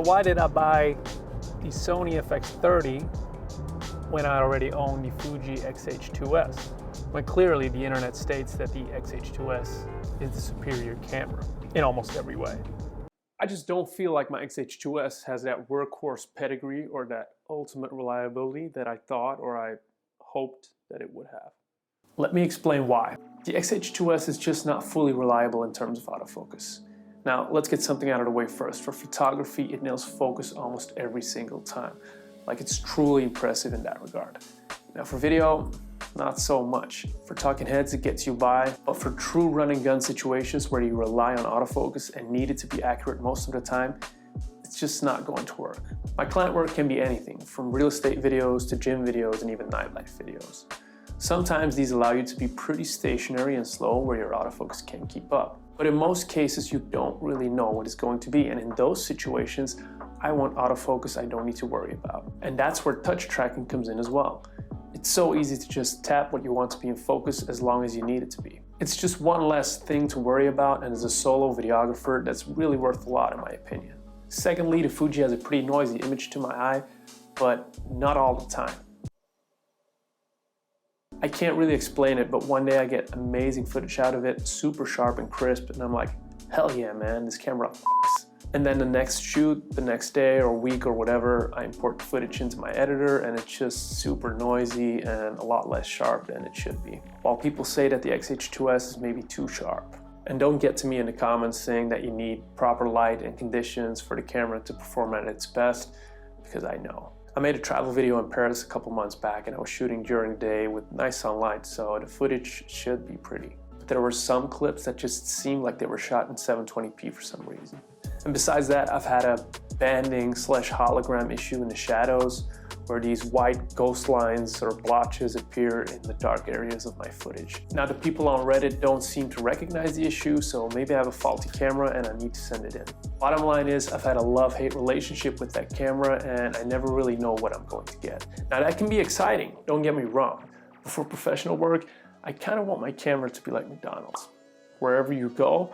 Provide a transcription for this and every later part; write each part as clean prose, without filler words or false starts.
So why did I buy the Sony FX30 when I already own the Fuji X-H2s? When clearly the internet states that the X-H2s is the superior camera in almost every way. I just don't feel like my X-H2s has that workhorse pedigree or that ultimate reliability that I thought or I hoped that it would have. Let me explain why. The X-H2s is just not fully reliable in terms of autofocus. Now, let's get something out of the way first. For photography, it nails focus almost every single time. Like, it's truly impressive in that regard. Now, for video, not so much. For talking heads, it gets you by, but for true run and gun situations where you rely on autofocus and need it to be accurate most of the time, it's just not going to work. My client work can be anything, from real estate videos to gym videos and even nightlife videos. Sometimes these allow you to be pretty stationary and slow where your autofocus can't keep up. But in most cases, you don't really know what it's going to be. And in those situations, I want autofocus I don't need to worry about. And that's where touch tracking comes in as well. It's so easy to just tap what you want to be in focus as long as you need it to be. It's just one less thing to worry about, and as a solo videographer, that's really worth a lot in my opinion. Secondly, the Fuji has a pretty noisy image to my eye, but not all the time. I can't really explain it, but one day I get amazing footage out of it, super sharp and crisp, and I'm like, hell yeah, man, this camera fucks. And then the next shoot, the next day or week or whatever, I import the footage into my editor and it's just super noisy and a lot less sharp than it should be. While people say that the X-H2s is maybe too sharp. And don't get to me in the comments saying that you need proper light and conditions for the camera to perform at its best, because I know. I made a travel video in Paris a couple months back and I was shooting during the day with nice sunlight, so the footage should be pretty. But there were some clips that just seemed like they were shot in 720p for some reason. And besides that, I've had a banding / hologram issue in the shadows where these white ghost lines or blotches appear in the dark areas of my footage. Now, the people on Reddit don't seem to recognize the issue, so maybe I have a faulty camera and I need to send it in. Bottom line is, I've had a love-hate relationship with that camera and I never really know what I'm going to get. Now, that can be exciting, don't get me wrong. But for professional work, I kind of want my camera to be like McDonald's. Wherever you go,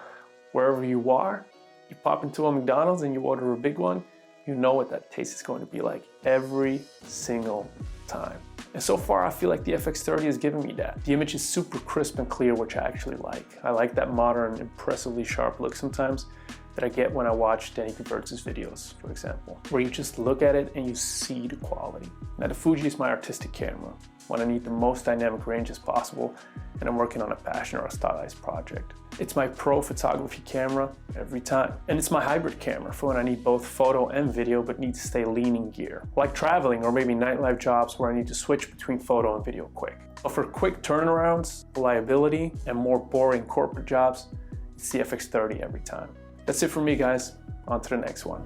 wherever you are, you pop into a McDonald's and you order a big one, you know what that taste is going to be like every single time. And so far, I feel like the FX30 has given me that. The image is super crisp and clear, which I actually like. I like that modern, impressively sharp look sometimes that I get when I watch Danny Converts' videos, for example, where you just look at it and you see the quality. Now, the Fuji is my artistic camera when I need the most dynamic range as possible and I'm working on a passion or a stylized project. It's my pro photography camera every time. And it's my hybrid camera for when I need both photo and video but need to stay lean in gear. Like traveling or maybe nightlife jobs where I need to switch between photo and video quick. But for quick turnarounds, reliability, and more boring corporate jobs, it's the FX30 every time. That's it for me, guys. On to the next one.